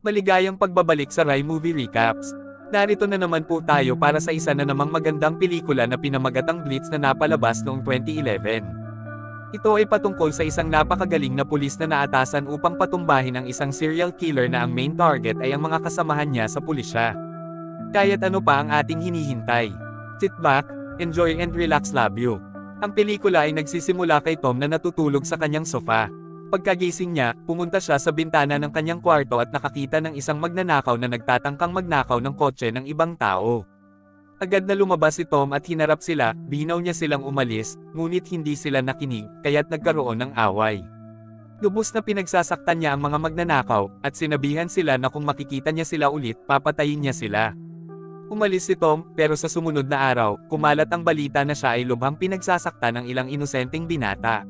Maligayang pagbabalik sa Rai Movie Recaps. Narito na naman po tayo para sa isa na namang magandang pelikula na pinamagatang Blitz na napalabas noong 2011. Ito ay patungkol sa isang napakagaling na pulis na naatasan upang patumbahin ang isang serial killer na ang main target ay ang mga kasamahan niya sa pulisya. Kaya't ano pa ang ating hinihintay? Sit back, enjoy and relax, love you. Ang pelikula ay nagsisimula kay Tom na natutulog sa kanyang sofa. Pagkagising niya, pumunta siya sa bintana ng kanyang kwarto at nakakita ng isang magnanakaw na nagtatangkang magnakaw ng kotse ng ibang tao. Agad na lumabas si Tom at hinarap sila, binaw niya silang umalis, ngunit hindi sila nakinig, kaya't nagkaroon ng away. Lubos na pinagsasaktan niya ang mga magnanakaw, at sinabihan sila na kung makikita niya sila ulit, papatayin niya sila. Umalis si Tom, pero sa sumunod na araw, kumalat ang balita na siya ay lubhang pinagsasaktan ng ilang inosenteng binata.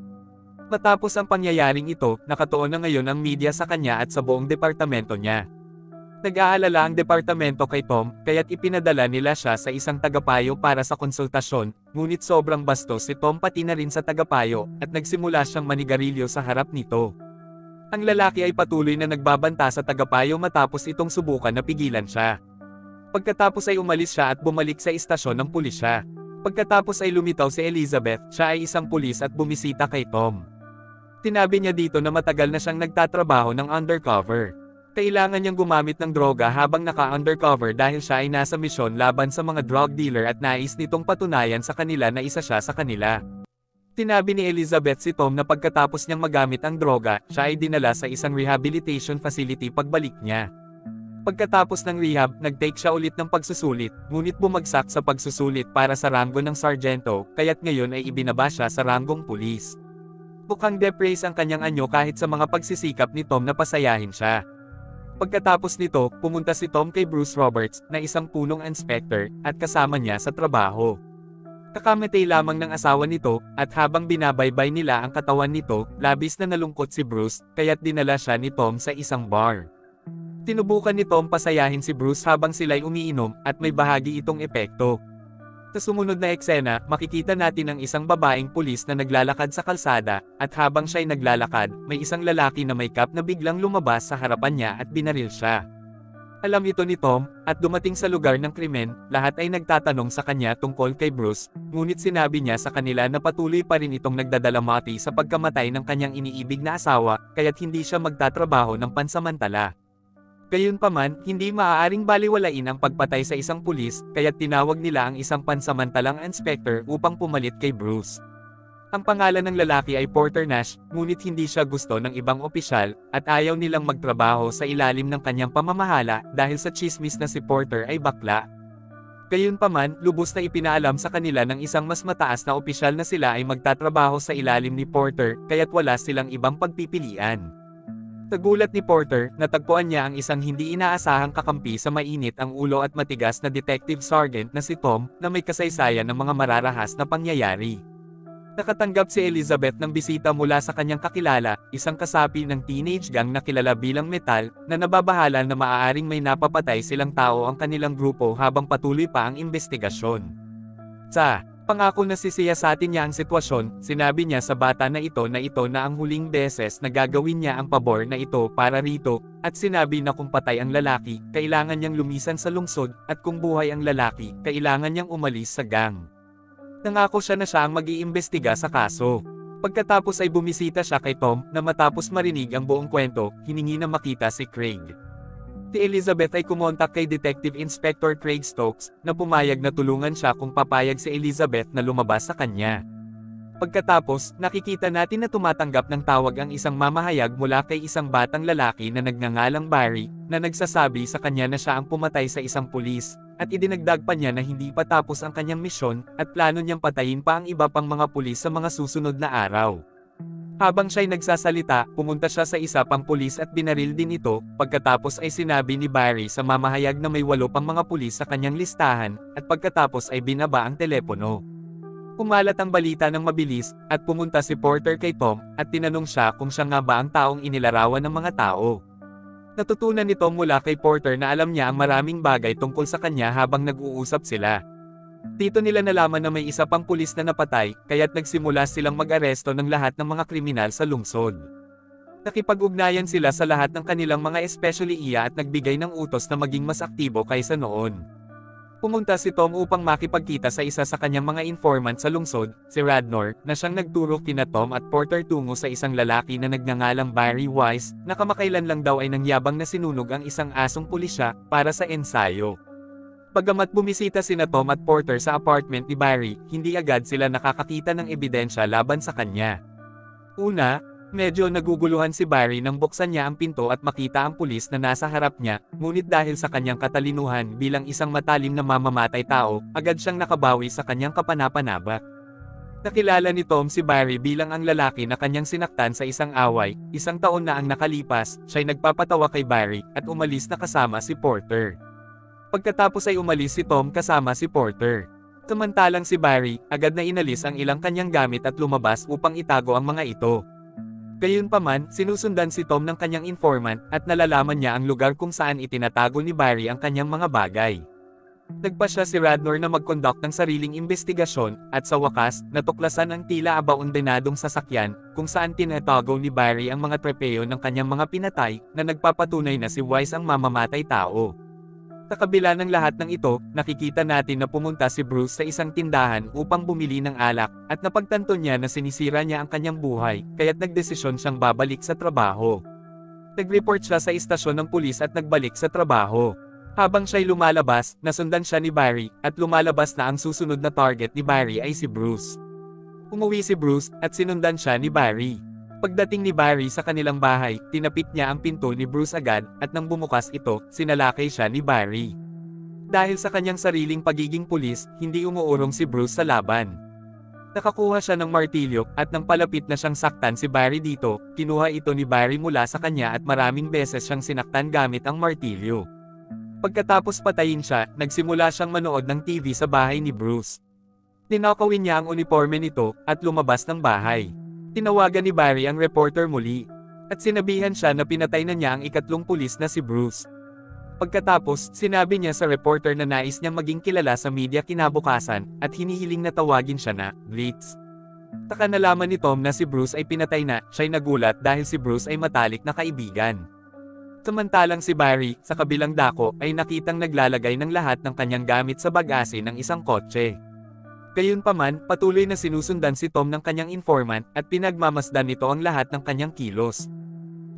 Matapos ang pangyayaring ito, nakatuon na ngayon ang media sa kanya at sa buong departamento niya. Nag-aalala ang departamento kay Tom, kaya't ipinadala nila siya sa isang tagapayo para sa konsultasyon, ngunit sobrang bastos si Tom pati na rin sa tagapayo, at nagsimula siyang manigarilyo sa harap nito. Ang lalaki ay patuloy na nagbabanta sa tagapayo matapos itong subukan na pigilan siya. Pagkatapos ay umalis siya at bumalik sa istasyon ng pulisya. Pagkatapos ay lumitaw si Elizabeth, siya ay isang pulis at bumisita kay Tom. Tinabi niya dito na matagal na siyang nagtatrabaho ng undercover. Kailangan niyang gumamit ng droga habang naka-undercover dahil siya ay nasa misyon laban sa mga drug dealer at nais nitong patunayan sa kanila na isa siya sa kanila. Tinabi ni Elizabeth si Tom na pagkatapos niyang magamit ang droga, siya ay dinala sa isang rehabilitation facility pagbalik niya. Pagkatapos ng rehab, nag-take siya ulit ng pagsusulit, ngunit bumagsak sa pagsusulit para sa ranggo ng sargento, kaya't ngayon ay ibinaba siya sa ranggong pulis. Mukhang depraise ang kanyang anyo kahit sa mga pagsisikap ni Tom na pasayahin siya. Pagkatapos nito, pumunta si Tom kay Bruce Roberts, na isang punong inspector, at kasama niya sa trabaho. Kakamatay lamang ng asawa nito, at habang binabaybay nila ang katawan nito, labis na nalungkot si Bruce, kaya't dinala siya ni Tom sa isang bar. Tinubukan ni Tom pasayahin si Bruce habang sila'y umiinom, at may bahagi itong epekto. Sa sumunod na eksena, makikita natin ang isang babaeng pulis na naglalakad sa kalsada, at habang siya'y naglalakad, may isang lalaki na may cap na biglang lumabas sa harapan niya at binaril siya. Alam ito ni Tom, at dumating sa lugar ng krimen, lahat ay nagtatanong sa kanya tungkol kay Bruce, ngunit sinabi niya sa kanila na patuloy pa rin itong nagdadalamati sa pagkamatay ng kanyang iniibig na asawa, kaya't hindi siya magtatrabaho ng pansamantala. Gayunpaman, hindi maaaring baliwalain ang pagpatay sa isang pulis, kaya't tinawag nila ang isang pansamantalang inspector upang pumalit kay Bruce. Ang pangalan ng lalaki ay Porter Nash, ngunit hindi siya gusto ng ibang opisyal, at ayaw nilang magtrabaho sa ilalim ng kanyang pamamahala dahil sa tsismis na si Porter ay bakla. Gayunpaman, lubos na ipinaalam sa kanila ng isang mas mataas na opisyal na sila ay magtatrabaho sa ilalim ni Porter, kaya't wala silang ibang pagpipilian. Nagulat ni Porter, natagpuan niya ang isang hindi inaasahang kakampi sa mainit ang ulo at matigas na detective sergeant na si Tom, na may kasaysayan ng mga mararahas na pangyayari. Nakatanggap si Elizabeth ng bisita mula sa kanyang kakilala, isang kasapi ng teenage gang na kilala bilang Metal, na nababahala na maaaring may napapatay silang tao ang kanilang grupo habang patuloy pa ang investigasyon. Pangako na sisiyasatin niya ang sitwasyon, sinabi niya sa bata na ito na ang huling beses na gagawin niya ang pabor na ito para rito, at sinabi na kung patay ang lalaki, kailangan niyang lumisan sa lungsod, at kung buhay ang lalaki, kailangan niyang umalis sa gang. Nangako siya na siya ang mag-iimbestiga sa kaso. Pagkatapos ay bumisita siya kay Tom, na matapos marinig ang buong kwento, hiningi na makita si Craig. Si Elizabeth ay kumontak kay Detective Inspector Craig Stokes, na pumayag na tulungan siya kung papayag si Elizabeth na lumabas sa kanya. Pagkatapos, nakikita natin na tumatanggap ng tawag ang isang mamahayag mula kay isang batang lalaki na nagngangalang Barry, na nagsasabi sa kanya na siya ang pumatay sa isang pulis, at idinagdag pa niya na hindi pa tapos ang kanyang misyon, at plano niyang patayin pa ang iba pang mga pulis sa mga susunod na araw. Habang siya'y nagsasalita, pumunta siya sa isa pang pulis at binaril din ito, pagkatapos ay sinabi ni Barry sa mamahayag na may 8 pang mga pulis sa kanyang listahan, at pagkatapos ay binaba ang telepono. Kumalat ang balita ng mabilis, at pumunta si Porter kay Tom, at tinanong siya kung siya nga ba ang taong inilarawan ng mga tao. Natutunan ni Tom mula kay Porter na alam niya ang maraming bagay tungkol sa kanya habang nag-uusap sila. Dito nila nalaman na may isa pang pulis na napatay, kaya't nagsimula silang mag-aresto ng lahat ng mga kriminal sa lungsod. Nakipag-ugnayan sila sa lahat ng kanilang mga especially iya at nagbigay ng utos na maging mas aktibo kaysa noon. Pumunta si Tom upang makipagkita sa isa sa kanyang mga informant sa lungsod, si Radnor, na siyang nagturo kina Tom at Porter tungo sa isang lalaki na nagngangalang Barry Wise, na kamakailan lang daw ay nangyabang na sinunog ang isang asong pulisya, para sa ensayo. Bagamat bumisita sina Tom at Porter sa apartment ni Barry, hindi agad sila nakakakita ng ebidensya laban sa kanya. Una, medyo naguguluhan si Barry nang buksan niya ang pinto at makita ang pulis na nasa harap niya, ngunit dahil sa kanyang katalinuhan bilang isang matalim na mamamatay tao, agad siyang nakabawi sa kanyang kapanapanabak. Nakilala ni Tom si Barry bilang ang lalaki na kanyang sinaktan sa isang away, isang taon na ang nakalipas, siya'y nagpapatawa kay Barry, at umalis na kasama si Porter. Pagkatapos ay umalis si Tom kasama si Porter. Samantalang si Barry, agad na inalis ang ilang kanyang gamit at lumabas upang itago ang mga ito. Gayunpaman, sinusundan si Tom ng kanyang informant at nalalaman niya ang lugar kung saan itinatago ni Barry ang kanyang mga bagay. Nagpasya si Radnor na mag-conduct ng sariling investigasyon, at sa wakas, natuklasan ang tila abaundenadong sasakyan, kung saan tinatago ni Barry ang mga trepeo ng kanyang mga pinatay, na nagpapatunay na si Wise ang mamamatay tao. Sa kabila ng lahat ng ito, nakikita natin na pumunta si Bruce sa isang tindahan upang bumili ng alak, at napagtanto niya na sinisira niya ang kanyang buhay, kaya't nagdesisyon siyang babalik sa trabaho. Nag-report siya sa istasyon ng pulis at nagbalik sa trabaho. Habang siya'y lumalabas, nasundan siya ni Barry, at lumalabas na ang susunod na target ni Barry ay si Bruce. Umuwi si Bruce, at sinundan siya ni Barry. Pagdating ni Barry sa kanilang bahay, tinapik niya ang pinto ni Bruce agad, at nang bumukas ito, sinalakay siya ni Barry. Dahil sa kanyang sariling pagiging pulis, hindi umuurong si Bruce sa laban. Nakakuha siya ng martilyo, at nang palapit na siyang saktan si Barry dito, kinuha ito ni Barry mula sa kanya at maraming beses siyang sinaktan gamit ang martilyo. Pagkatapos patayin siya, nagsimula siyang manood ng TV sa bahay ni Bruce. Ninakawin niya ang uniforme nito, at lumabas ng bahay. Tinawagan ni Barry ang reporter muli, at sinabihan siya na pinatay na niya ang ikatlong pulis na si Bruce. Pagkatapos, sinabi niya sa reporter na nais niyang maging kilala sa media kinabukasan, at hinihiling na tawagin siya na Blitz. Taka nalaman ni Tom na si Bruce ay pinatay na, siya'y nagulat dahil si Bruce ay matalik na kaibigan. Samantalang si Barry, sa kabilang dako, ay nakitang naglalagay ng lahat ng kanyang gamit sa bag-asin ng isang kotse. Gayunpaman, patuloy na sinusundan si Tom ng kanyang informant, at pinagmamasdan nito ang lahat ng kanyang kilos.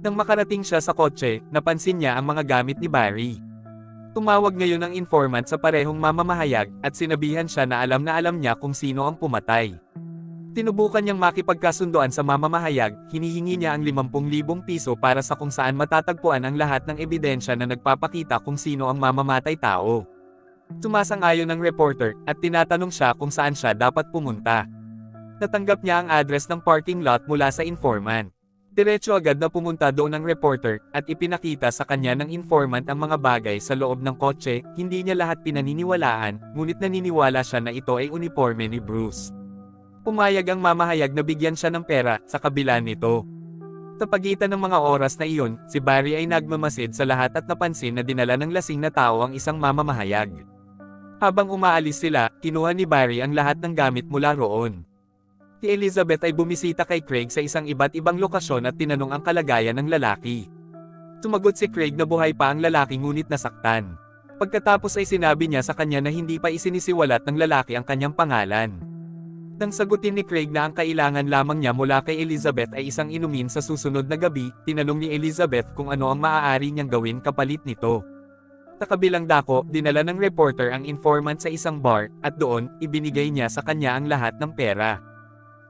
Nang makarating siya sa kotse, napansin niya ang mga gamit ni Barry. Tumawag ngayon ang informant sa parehong mamamahayag, at sinabihan siya na alam niya kung sino ang pumatay. Tinubukan niyang makipagkasunduan sa mamamahayag, hinihingi niya ang 50,000 piso para sa kung saan matatagpuan ang lahat ng ebidensya na nagpapakita kung sino ang mamamatay tao. Sumasang-ayon ang reporter, at tinatanong siya kung saan siya dapat pumunta. Natanggap niya ang address ng parking lot mula sa informant. Diretso agad na pumunta doon ang reporter, at ipinakita sa kanya ng informant ang mga bagay sa loob ng kotse. Hindi niya lahat pinaniniwalaan, ngunit naniniwala siya na ito ay uniforme ni Bruce. Pumayag ang mamahayag na bigyan siya ng pera, sa kabila nito. Sa pagitan ng mga oras na iyon, si Barry ay nagmamasid sa lahat at napansin na dinala ng lasing na tao ang isang mamamahayag. Habang umaalis sila, kinuha ni Barry ang lahat ng gamit mula roon. Si Elizabeth ay bumisita kay Craig sa isang iba't ibang lokasyon at tinanong ang kalagayan ng lalaki. Sumagot si Craig na buhay pa ang lalaki ngunit nasaktan. Pagkatapos ay sinabi niya sa kanya na hindi pa isinisiwalat ng lalaki ang kanyang pangalan. Nang sagutin ni Craig na ang kailangan lamang niya mula kay Elizabeth ay isang inumin sa susunod na gabi, tinanong ni Elizabeth kung ano ang maaari niyang gawin kapalit nito. Sa kabilang dako, dinala ng reporter ang informant sa isang bar, at doon, ibinigay niya sa kanya ang lahat ng pera.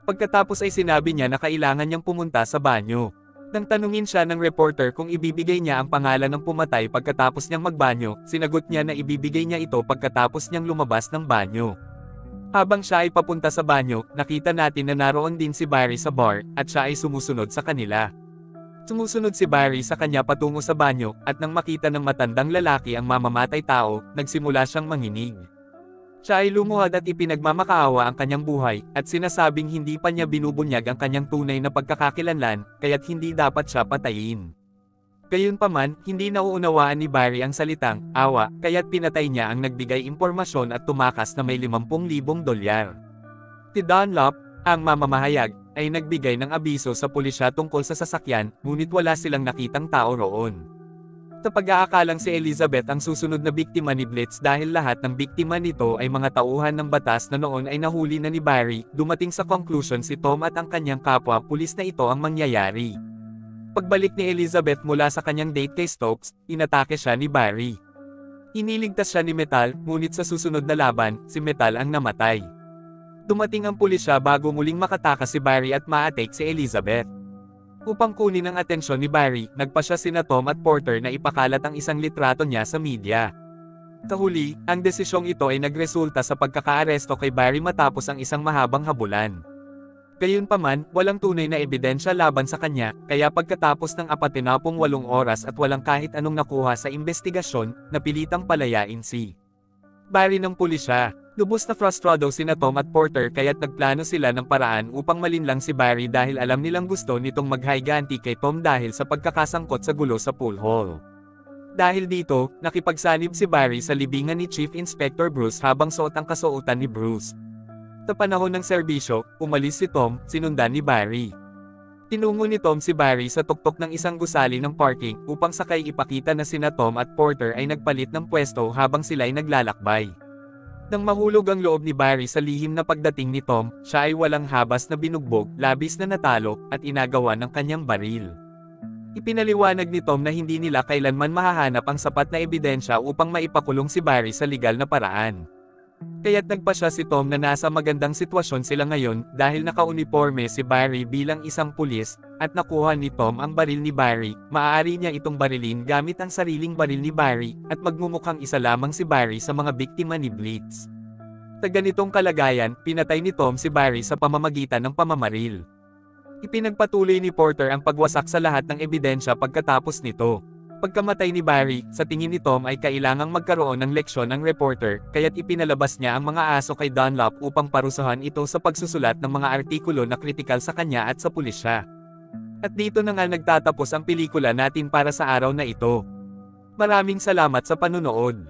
Pagkatapos ay sinabi niya na kailangan niyang pumunta sa banyo. Nang tanungin siya ng reporter kung ibibigay niya ang pangalan ng pumatay pagkatapos niyang magbanyo, sinagot niya na ibibigay niya ito pagkatapos niyang lumabas ng banyo. Habang siya ay papunta sa banyo, nakita natin na naroon din si Barry sa bar, at siya ay sumusunod sa kanila. Sumusunod si Barry sa kanya patungo sa banyo, at nang makita ng matandang lalaki ang mamamatay tao, nagsimula siyang manginig. Siya ay lumuhad at ipinagmamakaawa ang kanyang buhay, at sinasabing hindi pa niya binubunyag ang kanyang tunay na pagkakakilanlan, kaya't hindi dapat siya patayin. Gayunpaman, hindi nauunawaan ni Barry ang salitang awa, kaya't pinatay niya ang nagbigay impormasyon at tumakas na may 50,000 dolyar. Si Dunlop, ang mamamahayag, ay nagbigay ng abiso sa pulisya tungkol sa sasakyan, ngunit wala silang nakitang tao roon. Pag-aakalang si Elizabeth ang susunod na biktima ni Blitz dahil lahat ng biktima nito ay mga tauhan ng batas na noon ay nahuli na ni Barry, dumating sa conclusion si Tom at ang kanyang kapwa pulis na ito ang mangyayari. Pagbalik ni Elizabeth mula sa kanyang date kay Stokes, inatake siya ni Barry. Iniligtas siya ni Metal, ngunit sa susunod na laban, si Metal ang namatay. Dumating ang pulisya bago muling makatakas si Barry at ma-atake si Elizabeth. Upang kunin ang atensyon ni Barry, nagpasya sina Tom at Porter na ipakalat ang isang litrato niya sa media. Kahuli, ang desisyong ito ay nagresulta sa pagkakaaresto kay Barry matapos ang isang mahabang habulan. Gayunpaman, walang tunay na ebidensya laban sa kanya, kaya pagkatapos ng 48 oras at walang kahit anong nakuha sa investigasyon, napilitang palayain si Barry ng pulisya. Lubos na frustrado sina Tom at Porter kaya't nagplano sila ng paraan upang malinlang si Barry dahil alam nilang gusto nitong maghiganti kay Tom dahil sa pagkakasangkot sa gulo sa pool hall. Dahil dito, nakipagsanib si Barry sa libingan ni Chief Inspector Bruce habang suot ang kasuotan ni Bruce. Sa panahon ng serbisyo, umalis si Tom, sinundan ni Barry. Tinungo ni Tom si Barry sa tuktok ng isang gusali ng parking upang sakay ipakita na sina Tom at Porter ay nagpalit ng pwesto habang sila'y naglalakbay. Nang mahulog ang loob ni Barry sa lihim na pagdating ni Tom, siya ay walang habas na binugbog, labis na natalo, at inagawa ng kanyang baril. Ipinaliwanag ni Tom na hindi nila kailanman mahahanap ang sapat na ebidensya upang maipakulong si Barry sa legal na paraan. Kaya't nagpasya si Tom na nasa magandang sitwasyon sila ngayon dahil nakauniporme si Barry bilang isang pulis, at nakuha ni Tom ang baril ni Barry. Maaari niya itong barilin gamit ang sariling baril ni Barry, at magmumukhang isa lamang si Barry sa mga biktima ni Blitz. Sa ganitong kalagayan, pinatay ni Tom si Barry sa pamamagitan ng pamamaril. Ipinagpatuloy ni Porter ang pagwasak sa lahat ng ebidensya pagkatapos nito. Pagkamatay ni Barry, sa tingin ni Tom ay kailangang magkaroon ng leksyon ang reporter, kaya't ipinalabas niya ang mga aso kay Dunlop upang parusahan ito sa pagsusulat ng mga artikulo na kritikal sa kanya at sa pulisya. At dito na nga nagtatapos ang pelikula natin para sa araw na ito. Maraming salamat sa panunood.